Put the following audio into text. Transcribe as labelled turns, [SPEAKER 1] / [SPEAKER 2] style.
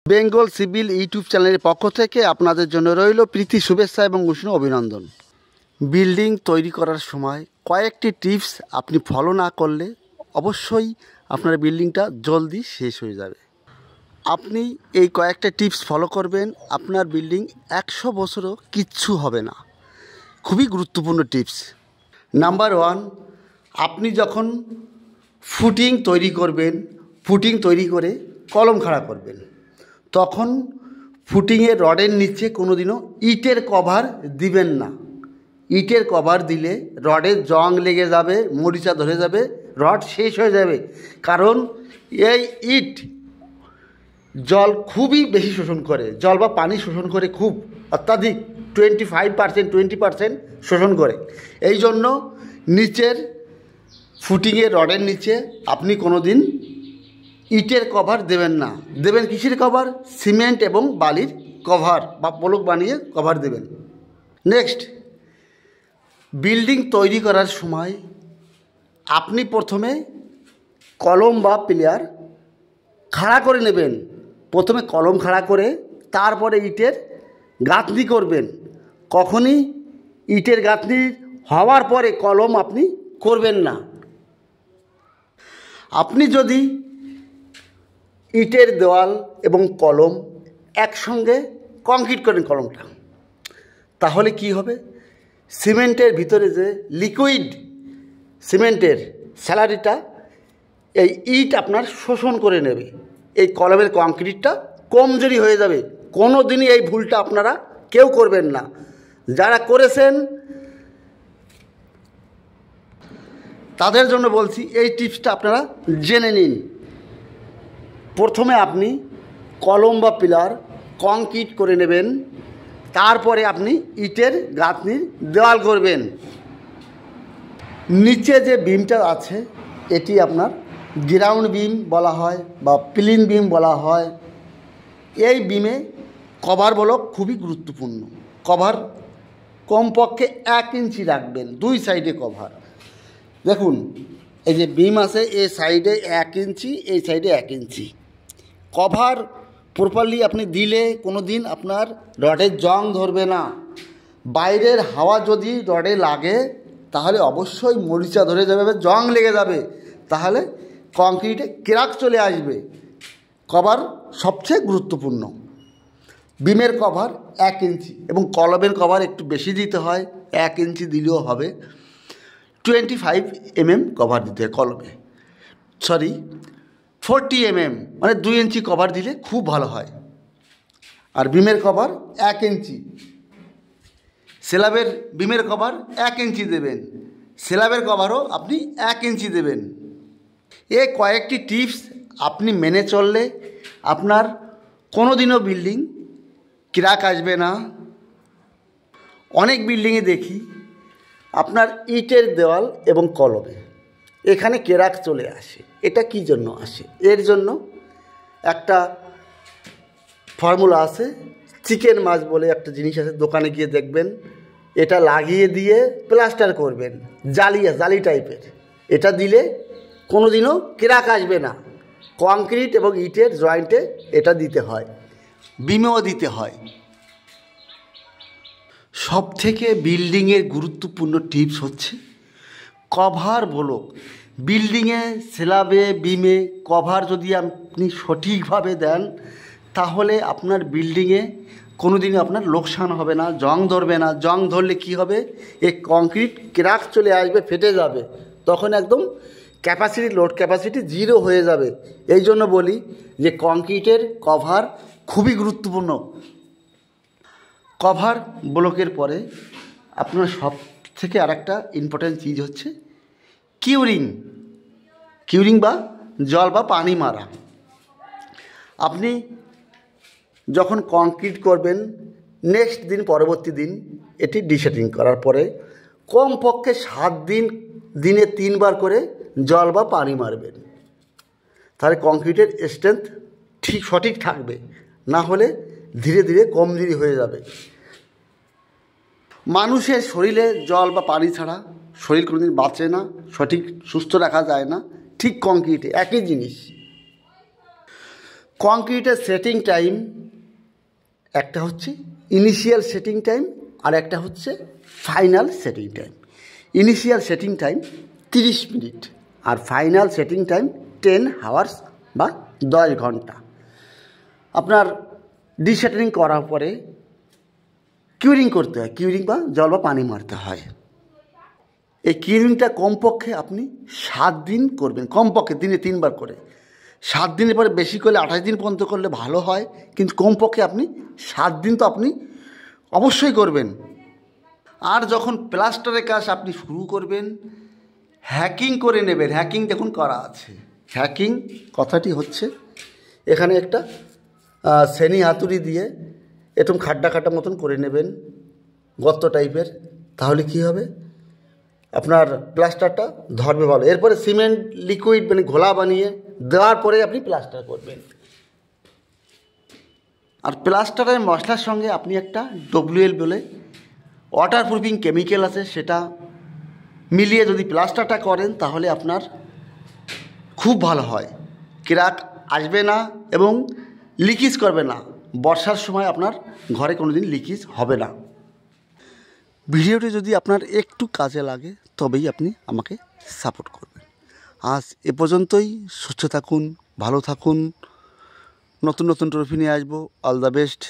[SPEAKER 1] Bengal civil YouTube চ্যানেলের পক্ষ থেকে আপনাদের জন্য রইল প্রীতি শুভেচ্ছা এবং উষ্ণ অভিনন্দন। বিল্ডিং তৈরি করার সময় কয়েকটি টিপস আপনি ফলো না করলে অবশ্যই আপনার বিল্ডিংটা জলদি শেষ হয়ে যাবে। আপনি এই কয়েকটা টিপস ফলো করবেন, আপনার বিল্ডিং 100 বছরও কিচ্ছু হবে না। খুবই গুরুত্বপূর্ণ টিপস। নাম্বার 1, আপনি যখন ফুটিং তৈরি করবেন, ফুটিং তৈরি করে কলম খাড়া করবেন, তখন ফুটিংয়ের রডের নিচে কোনোদিনও ইটের কভার দিবেন না। ইটের কভার দিলে রডের জং লেগে যাবে, মরিচা ধরে যাবে, রড শেষ হয়ে যাবে। কারণ এই ইট জল খুবই বেশি শোষণ করে, জল বা পানি শোষণ করে, খুব অত্যাধিক 25% শোষণ করে। এই জন্য নিচের ফুটিংয়ের রডের নিচে আপনি কোনো দিন ইটের কভার দেবেন না। দেবেন কিসের কভার? সিমেন্ট এবং বালির কভার বা ব্লক বানিয়ে কভার দেবেন। নেক্সট, বিল্ডিং তৈরি করার সময় আপনি প্রথমে কলম বা পিলার খাড়া করে নেবেন। প্রথমে কলম খাড়া করে তারপরে ইটের গাঁথনি করবেন। কখনই ইটের গাঁথনি হওয়ার পরে কলম আপনি করবেন না। আপনি যদি ইটের দেওয়াল এবং কলম একসঙ্গে কংক্রিট করেন কলমটা, তাহলে কি হবে? সিমেন্টের ভিতরে যে লিকুইড সিমেন্টের স্যালারিটা এই ইট আপনার শোষণ করে নেবে। এই কলমের কংক্রিটটা কমজোরি হয়ে যাবে। কোনো দিনই এই ভুলটা আপনারা কেউ করবেন না। যারা করেছেন তাদের জন্য বলছি, এই টিপসটা আপনারা জেনে নিন। প্রথমে আপনি কলম বা পিলার কংক্রিট করে নেবেন, তারপরে আপনি ইটের গাঁথনির দেওয়াল করবেন। নিচে যে বিমটা আছে এটি আপনার গ্রাউন্ড বিম বলা হয় বা প্লিন বিম বলা হয়। এই বিমে কভার ব্লক খুবই গুরুত্বপূর্ণ। কভার কমপক্ষে 1 ইঞ্চি রাখবেন, 2 সাইডে কভার। দেখুন, এই যে বিম আছে, এই সাইডে 1 ইঞ্চি, এই সাইডে 1 ইঞ্চি কভার প্রপারলি আপনি দিলে কোনো দিন আপনার রডের জং ধরবে না। বাইরের হাওয়া যদি রডে লাগে তাহলে অবশ্যই মরিচা ধরে যাবে, জং লেগে যাবে, তাহলে কংক্রিটে ক্র্যাক চলে আসবে। কভার সবচেয়ে গুরুত্বপূর্ণ। বিমের কভার 1 ইঞ্চি এবং কলমের কভার একটু বেশি দিতে হয়, 1 ইঞ্চি দিলেও হবে। 25 mm কভার দিতে হয় কলমে, 40 mm মানে 2 ইঞ্চি কভার দিলে খুব ভালো হয়। আর বিমের কভার 1 ইঞ্চি। স্ল্যাবের বিমের কভার 1 ইঞ্চি দেবেন, স্ল্যাবের কভারও আপনি 1 ইঞ্চি দেবেন। এই কয়েকটি টিপস আপনি মেনে চললে আপনার কোনো দিনও বিল্ডিং ক্র্যাক আসবে না। অনেক বিল্ডিংয়ে দেখি আপনার ইটের দেওয়াল এবং কলমে এখানে ক্র্যাক চলে আসে। এটা কি জন্য আসে? এর জন্য একটা ফর্মুলা আছে, চিকেন মাছ বলে একটা জিনিস আছে, দোকানে গিয়ে দেখবেন। এটা লাগিয়ে দিয়ে প্লাস্টার করবেন, জালি টাইপের। এটা দিলে কোনো দিনও ক্র্যাক আসবে না। কংক্রিট এবং ইটের জয়েন্টে এটা দিতে হয়, বিমেও দিতে হয়। সবথেকে বিল্ডিংয়ের গুরুত্বপূর্ণ টিপস হচ্ছে কভার ব্লক। বিল্ডিংয়ে স্ল্যাবে বিমে কভার যদি আপনি সঠিকভাবে দেন তাহলে আপনার বিল্ডিংয়ে কোনো দিনই আপনার লোকসান হবে না, জং ধরবে না। জং ধরলে কি হবে? এই কংক্রিট ক্র্যাক চলে আসবে, ফেটে যাবে, তখন একদম লোড ক্যাপাসিটি 0 হয়ে যাবে। এই জন্য বলি যে কংক্রিটের কভার খুবই গুরুত্বপূর্ণ। কভার ব্লকের পরে আপনার সব থেকে আরেকটা ইম্পর্ট্যান্ট চিজ হচ্ছে কিউরিং বা জল বা পানি মারা। আপনি যখন কংক্রিট করবেন, নেক্সট দিন পরবর্তী দিন এটি ডিসেটিং করার পরে কমপক্ষে 7 দিনে 3 বার করে জল বা পানি মারবেন। তাহলে কংক্রিটের স্ট্রেংথ সঠিক থাকবে, না হলে ধীরে ধীরে কমজোরি হয়ে যাবে। মানুষের শরীরে জল বা পানি ছাড়া শরীর কোনোদিন বাঁচে না, সঠিক সুস্থ রাখা যায় না। ঠিক কংক্রিটে একই জিনিস। কংক্রিটের সেটিং টাইম একটা হচ্ছে ইনিশিয়াল সেটিং টাইম আর একটা হচ্ছে final setting time. Initial setting time 30 minute আর ফাইনাল সেটিং টাইম 10 আওয়ার্স বা 10 ঘন্টা। আপনার ডিস্যাটারিং করার পরে কিউরিং করতে হয়, কিউরিং বা জল বা পানি মারতে হয়। এই কিউরিংটা কমপক্ষে আপনি 7 দিন করবেন, কমপক্ষে দিনে 3 বার করে। 7 দিনের পরে বেশি করলে 28 দিন পর্যন্ত করলে ভালো হয়, কিন্তু কমপক্ষে আপনি 7 দিন তো আপনি অবশ্যই করবেন। আর যখন প্লাস্টারের কাজ আপনি শুরু করবেন, হ্যাকিং করে নেবেন। হ্যাকিং দেখুন করা আছে। হ্যাকিং কথাটি হচ্ছে এখানে একটা শ্রেণী হাতুড়ি দিয়ে এরকম খাড্ডা খাড্ডা মতন করে নেবেন, গর্ত টাইপের। তাহলে কি হবে, আপনার প্লাস্টারটা ধরবে ভালো। এরপরে সিমেন্ট লিকুইড মানে ঘোলা বানিয়ে দেওয়ার পরে আপনি প্লাস্টার করবেন। আর প্লাস্টারের মশলার সঙ্গে আপনি একটা WL বলে ওয়াটার প্রুফিং কেমিক্যাল আছে, সেটা মিলিয়ে যদি প্লাস্টারটা করেন তাহলে আপনার খুব ভালো হয়। ক্র্যাক আসবে না এবং লিকেজ করবে না। বর্ষার সময় আপনার ঘরে কোনো দিন লিকেজ হবে না। ভিডিওটি যদি আপনার একটু কাজে লাগে তবেই আপনি আমাকে সাপোর্ট করবেন। আজ এ পর্যন্তই। সুস্থ থাকুন, ভালো থাকুন। নতুন নতুন ট্রফি নিয়ে আসবো। All the best.